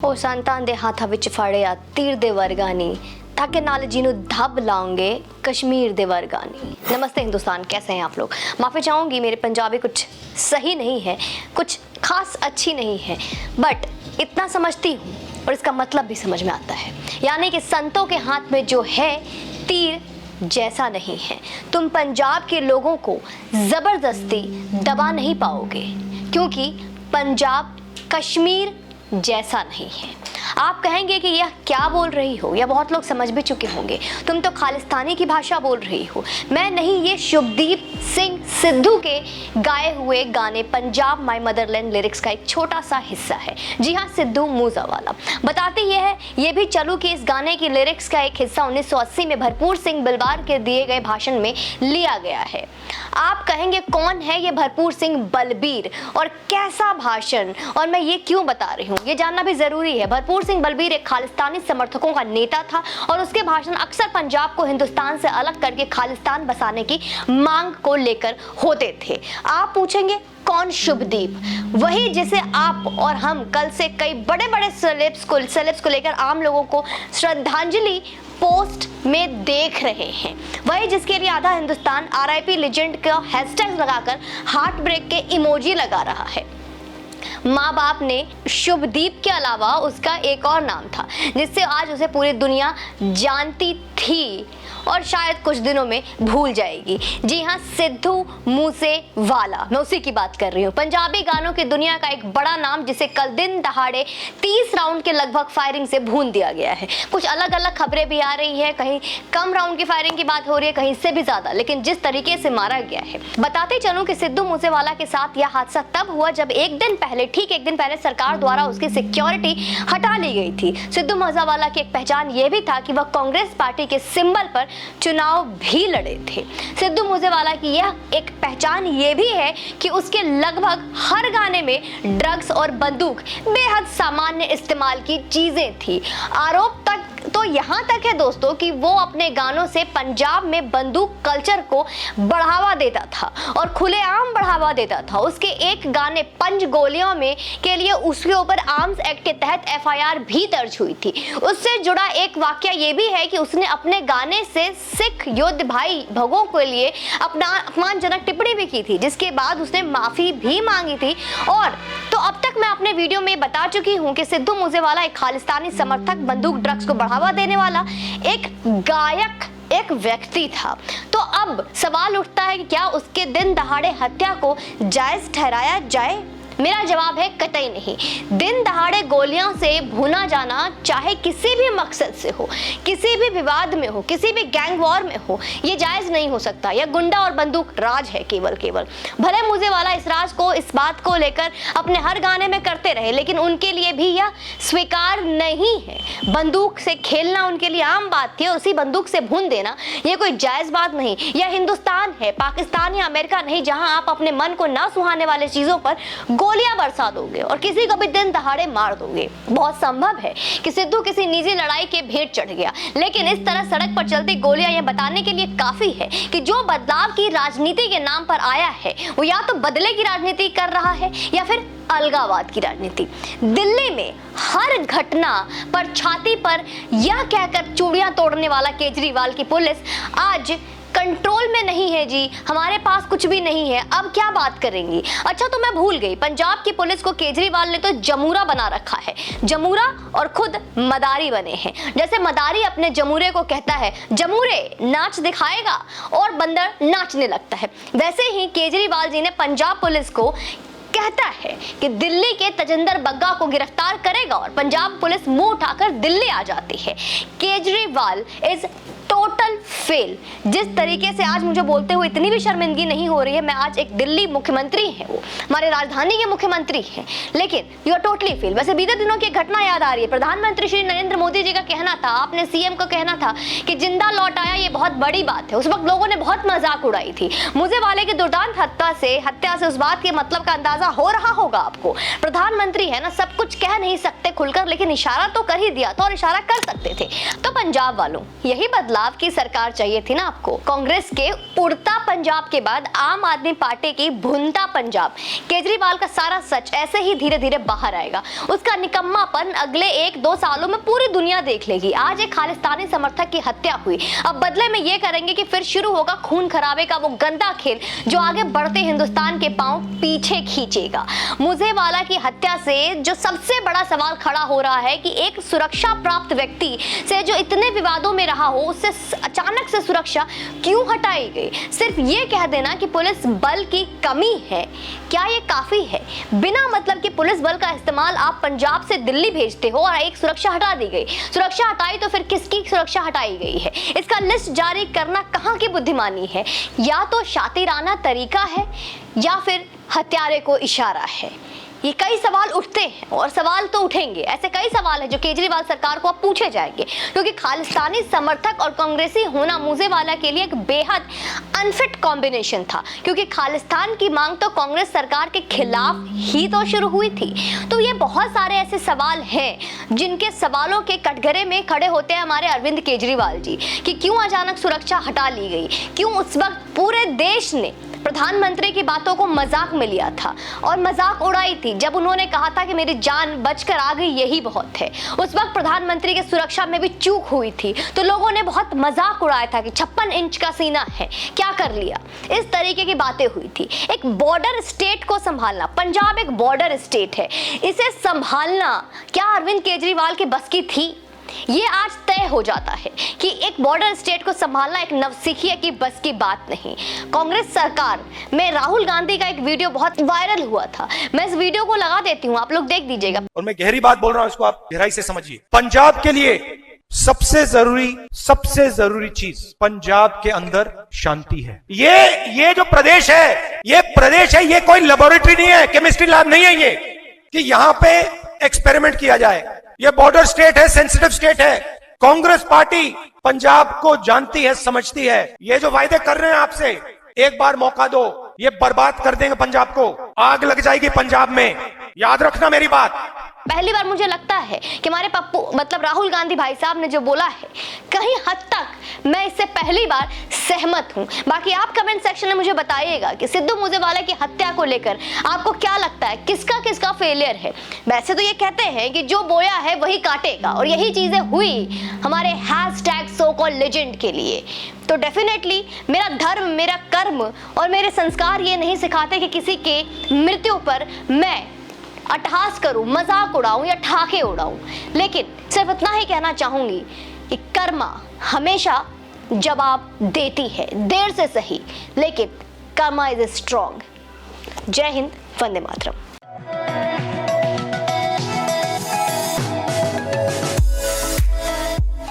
ਉਹ ਸੰਤਾਂ ਦੇ ਹੱਥ ਵਿੱਚ ਫੜਿਆ ਤੀਰ ਦੇ ਵਰਗਾ ਨੀ ताकि नाल जीनू धब लाओगे कश्मीर दे वर्गा नहीं। नमस्ते हिंदुस्तान, कैसे हैं आप लोग। माफ़ी चाहूँगी मेरे पंजाबी कुछ सही नहीं है, कुछ खास अच्छी नहीं है, बट इतना समझती हूँ और इसका मतलब भी समझ में आता है। यानी कि संतों के हाथ में जो है तीर जैसा नहीं है। तुम पंजाब के लोगों को ज़बरदस्ती दबा नहीं पाओगे, क्योंकि पंजाब कश्मीर जैसा नहीं है। आप कहेंगे कि यह क्या बोल रही हो, या बहुत लोग समझ भी चुके होंगे, तुम तो खालिस्तानी की भाषा बोल रही हो। मैं नहीं, ये शुभदीप सिंह सिद्धू के गाए हुए गाने पंजाब माय मदरलैंड लिरिक्स का एक छोटा सा हिस्सा है। जी हाँ, सिद्धू मूसावाला। बताती यह है, ये भी चलूँ कि इस गाने की लिरिक्स का एक हिस्सा 1980 में भरपूर सिंह बिलबार के दिए गए भाषण में लिया गया है। आप कहेंगे कौन है ये भरपूर सिंह बलबीर और कैसा भाषण, और मैं ये क्यों बता रही हूँ, ये जानना भी जरूरी है। भरपूर सिंह बलबीर एक खालिस्तानी समर्थकों का नेता था और उसके भाषण अक्सर पंजाब को हिंदुस्तान से अलग करके खालिस्तान बसाने की मांग को लेकर होते थे। आप पूछेंगे कौन शुभदीप? वही जिसे आप और हम कल से कई बड़े बड़े सेलेब्स को लेकर आम लोगों को श्रद्धांजलि पोस्ट में देख रहे हैं। वही जिसके लिए आधा हिंदुस्तान RIP लेजेंड का हैशटैग लगाकर हार्ट ब्रेक के इमोजी लगा रहा है। माँ बाप ने शुभदीप के अलावा उसका एक और नाम था जिससे आज उसे पूरी दुनिया जानती थी और शायद कुछ दिनों में भूल जाएगी। जी हाँ, सिद्धू मूसेवाला, मैं उसी की बात कर रही हूँ। पंजाबी गानों की दुनिया का एक बड़ा नाम जिसे कल दिन दहाड़े 30 राउंड के लगभग फायरिंग से भून दिया गया है। कुछ अलग अलग खबरें भी आ रही है, कहीं कम राउंड की फायरिंग की बात हो रही है, कहीं इससे भी ज्यादा, लेकिन जिस तरीके से मारा गया है। बताते चलूं कि सिद्धू मूसेवाला के साथ यह हादसा तब हुआ जब ठीक एक दिन पहले सरकार द्वारा उसकी सिक्योरिटी हटा ली गई थी। सिद्धू मूसेवाला की एक पहचान यह भी था कि वह कांग्रेस पार्टी के सिंबल पर चुनाव भी लड़े थे। सिद्धू मूसेवाला की यह एक पहचान ये भी है कि उसके लगभग हर गाने में ड्रग्स और बंदूक बेहद सामान्य इस्तेमाल की चीजें थी। आरोप तक तो यहाँ तक है दोस्तों कि वो अपने गानों से पंजाब में बंदूक कल्चर को बढ़ावा देता था और खुलेआम बढ़ावा देता था। उसके एक गाने पंच गोलियों में के लिए उसके ऊपर आर्म्स एक्ट के तहत FIR भी दर्ज हुई थी। उससे जुड़ा एक वाकया ये भी है कि उसने अपने गाने से सिख योद्धा भाई भगों के लिए अपमानजनक टिप्पणी भी की थी, जिसके बाद उसने माफी भी मांगी थी। और तो अब तक मैं अपने वीडियो में बता चुकी हूँ कि सिद्धू मूसेवाला एक खालिस्तानी समर्थक, बंदूक ड्रग्स को बढ़ावा देने वाला एक गायक, एक व्यक्ति था। तो अब सवाल उठता है कि क्या उसके दिन दहाड़े हत्या को जायज ठहराया जाए? मेरा जवाब है कतई नहीं। दिन दहाड़े गोलियों से भुना जाना, चाहे किसी भी मकसद से हो, किसी भी विवाद में हो, किसी भी गैंग वॉर में हो, ये जायज नहीं हो सकता। यह गुंडा और बंदूक राज है केवल। भले मूसेवाला इस राज को, इस बात को लेकर अपने हर गाने में करते रहे, लेकिन उनके लिए भी यह स्वीकार नहीं है। बंदूक से खेलना उनके लिए आम बात थी और उसी बंदूक से भून देना यह कोई जायज बात नहीं। यह हिंदुस्तान है, पाकिस्तान या अमेरिका नहीं, जहां आप अपने मन को ना सुहाने वाले चीजों पर गोलियां बरसा दोगे और किसी को भी दिन दहाड़े मार दोगे। बहुत संभव है कि सिद्धू किसी निजी लड़ाई के भेंट चढ़ गया, लेकिन इस तरह सड़क पर चलती गोलियां यह बताने के लिए काफी है कि जो बदलाव की राजनीति के नाम पर आया है वो या तो बदले की राजनीति कर रहा है या फिर अलगाववाद की राजनीति। दिल्ली में हर घटना पर छाती पर यह कहकर चूड़ियां तोड़ने वाला केजरीवाल की पुलिस आज कंट्रोल में नहीं है जी, हमारे पास कुछ भी नहीं है, अब क्या बात करेंगी। अच्छा, तो मैं भूल गई, पंजाब की पुलिस को केजरीवाल ने तो जमूरा बना रखा है। जमूरा और खुद मदारी बने हैं। जैसे मदारी अपने जमूरे को कहता है जमूरे नाच दिखाएगा और बंदर नाचने लगता है, वैसे ही केजरीवाल जी ने पंजाब पुलिस को कहता है कि दिल्ली के तजिंदर बग्गा को गिरफ्तार करेगा और पंजाब पुलिस मुंह उठाकर दिल्ली आ जाती है। Kejriwal is total fail. जिस तरीके से आज मुझे बोलते हुए इतनी भी शर्मिंदगी नहीं हो रही है, मैं आज एक दिल्ली मुख्यमंत्री है, वो हमारे राजधानी के मुख्यमंत्री हैं, लेकिन यू आर टोटली फेल। वैसे बीते दिनों की घटना याद आ रही है। प्रधानमंत्री श्री नरेंद्र मोदी जी का कहना था, आपने CM का कहना था कि जिंदा लौट आया, ये बहुत बड़ी बात है। उस वक्त लोगों ने बहुत मजाक उड़ाई थी। मूसेवाले की दुर्दांत हत्या से उस बात के मतलब का अंदाजा हो रहा होगा आपको। प्रधानमंत्री है ना, सब कुछ कह नहीं सकते खुलकर, लेकिन इशारा तो कर ही दिया था और इशारा कर सकते थे। तो पंजाब वालों, यही बदलाव की की सरकार चाहिए थी ना आपको। कांग्रेस के उड़ता पंजाब के बाद आम आदमी पार्टी की भुनता पंजाब। केजरीवाल का सारा सच ऐसे ही धीरे धीरे बाहर आएगा। उसका निकम्मापन अगले 1-2 सालों में पूरी दुनिया देख लेगी। आज एक खालिस्तानी समर्थक की हत्या हुई, अब बदले में ये करेंगे कि फिर शुरू होगा खून खराबे का वो गंदा खेल जो आगे बढ़ते हिंदुस्तान के पांव पीछे खींचेगा। मूसेवाला की हत्या से जो सबसे बड़ा सवाल खड़ा हो रहा है कि एक सुरक्षा प्राप्त व्यक्ति से जो इतने विवादों में रहा हो, उससे अचानक से सुरक्षा क्यों हटाई गई? सिर्फ ये कह देना कि पुलिस बल की कमी है, क्या ये काफी है? बिना मतलब कि पुलिस बल का इस्तेमाल आप पंजाब से दिल्ली भेजते हो और एक सुरक्षा हटा दी गई। सुरक्षा हटाई तो फिर किसकी सुरक्षा हटाई गई है? इसका लिस्ट जारी करना कहां की बुद्धिमानी है? या तो शातिराना तरीका है या फिर हत्यारे को इशारा है। ये कई सवाल उठते हैं और सवाल तो उठेंगे। ऐसे कई सवाल हैं जो केजरीवाल सरकार को अब पूछे जाएंगे, क्योंकि खालिस्तानी समर्थक और कांग्रेसी होना मूसेवाला के लिए एक बेहद अनफिट कॉम्बिनेशन था, क्योंकि खालिस्तान की मांग तो कांग्रेस सरकार के खिलाफ ही तो शुरू हुई थी। तो ये बहुत सारे ऐसे सवाल हैं जिनके सवालों के कटघरे में खड़े होते हैं हमारे अरविंद केजरीवाल जी कि क्यों अचानक सुरक्षा हटा ली गई, क्यों उस वक्त पूरे देश ने प्रधानमंत्री की बातों को मजाक में लिया था और मजाक उड़ाई थी जब उन्होंने कहा था कि मेरी जान बचकर आ गई यही बहुत है। उस वक्त प्रधानमंत्री की सुरक्षा में भी चूक हुई थी तो लोगों ने बहुत मजाक उड़ाया था कि 56 इंच का सीना है, क्या कर लिया, इस तरीके की बातें हुई थी। एक बॉर्डर स्टेट को संभालना, पंजाब एक बॉर्डर स्टेट है, इसे संभालना क्या अरविंद केजरीवाल की बस की थी? ये आज तय हो जाता है कि एक बॉर्डर स्टेट को संभालना एक नवसिखिया की बस की बात नहीं। कांग्रेस सरकार में राहुल गांधी का एक वीडियो बहुत वायरल हुआ था, मैं इस वीडियो को लगा देती हूँ, आप लोग देख दीजिएगा। और मैं गहरी बात बोल रहा हूं, इसको आप गहराई से समझिए। पंजाब के लिए सबसे जरूरी चीज पंजाब के अंदर शांति है। ये जो प्रदेश है, ये कोई लेबोरेटरी नहीं है, केमिस्ट्री लैब नहीं है ये कि यहां पे एक्सपेरिमेंट किया जाए। ये बॉर्डर स्टेट है, सेंसिटिव स्टेट है। कांग्रेस पार्टी पंजाब को जानती है, समझती है। ये जो वायदे कर रहे हैं आपसे, एक बार मौका दो, ये बर्बाद कर देंगे पंजाब को, आग लग जाएगी पंजाब में, याद रखना मेरी बात। पहली बार मुझे लगता है कि हमारे पप्पू मतलब राहुल गांधी भाई साहब ने जो बोला है कहीं हद तक मैं इससे पहली बार सहमत हूं। बाकी आप कमेंट सेक्शन में मुझे बताइएगा कि सिद्धू मूसेवाला की हत्या को लेकर आपको क्या लगता है, किसका किसका फेलियर है। वैसे तो ये कहते हैं कि जो बोया है वही काटेगा, और यही चीजें हुई हमारे #SoCalledLegend के लिए। तो डेफिनेटली मेरा धर्म, मेरा कर्म और मेरे संस्कार ये नहीं सिखाते कि किसी के मृत्यु पर मैं अट्टहास करूं, मजाक उड़ाऊं या ठाके उड़ाऊं, लेकिन सिर्फ इतना ही कहना चाहूंगी कि कर्मा हमेशा जवाब देती है, देर से सही, लेकिन कर्मा इज स्ट्रॉन्ग। जय हिंद, वंदे मातरम।